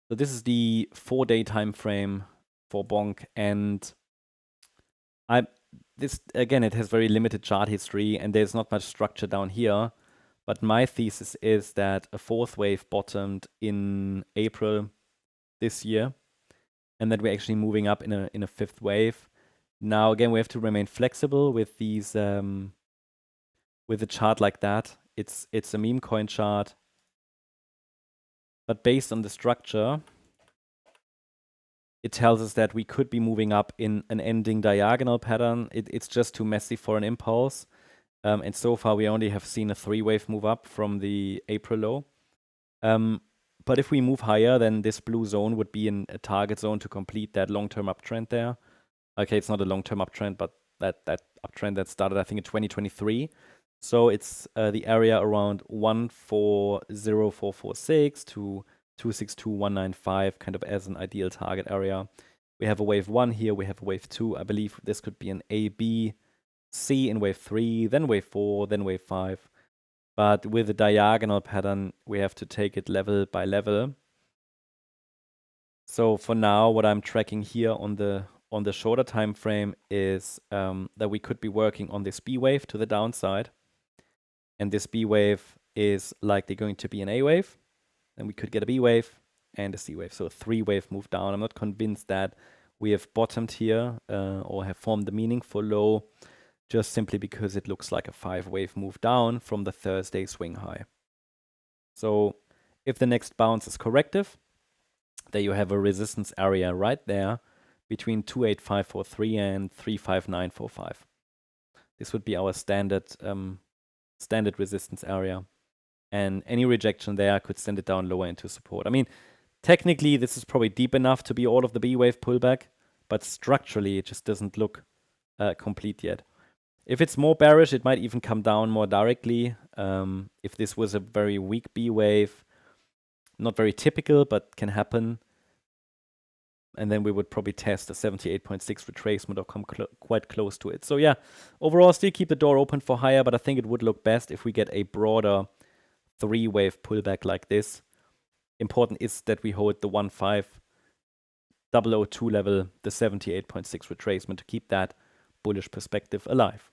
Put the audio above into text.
So this is the 4-day time frame for Bonk, and this again, it has very limited chart history, and there's not much structure down here. But my thesis is that a fourth wave bottomed in April this year, and that we're actually moving up in a fifth wave. Now again, we have to remain flexible with these with a chart like that. It's a meme coin chart, but based on the structure, it tells us that we could be moving up in an ending diagonal pattern. It's just too messy for an impulse. And so far, we only have seen a 3-wave move up from the April low. But if we move higher, then this blue zone would be in a target zone to complete that long-term uptrend there. Okay, it's not a long-term uptrend, but that uptrend that started, I think, in 2023. So it's the area around 140446 to 262195, kind of as an ideal target area. We have a wave 1 here, we have a wave 2. I believe this could be an A, B, C in wave 3, then wave 4, then wave 5. But with a diagonal pattern, we have to take it level by level. So for now, what I'm tracking here on the shorter time frame is that we could be working on this B wave to the downside. And this B wave is likely going to be an A wave. Then we could get a B wave and a C wave. So a 3-wave move down. I'm not convinced that we have bottomed here or have formed a meaningful low, just simply because it looks like a 5-wave move down from the Thursday swing high. So if the next bounce is corrective, there you have a resistance area right there between 28543 and 35945. This would be our standard resistance area. And any rejection there could send it down lower into support. I mean, technically, this is probably deep enough to be all of the B-wave pullback, but structurally, it just doesn't look complete yet. If it's more bearish, it might even come down more directly. If this was a very weak B-wave, not very typical, but can happen. And then we would probably test a 78.6 retracement or come quite close to it. So yeah, overall, still keep the door open for higher, but I think it would look best if we get a broader 3-wave pullback like this. Important is that we hold the 15002 level, the 78.6 retracement, to keep that bullish perspective alive.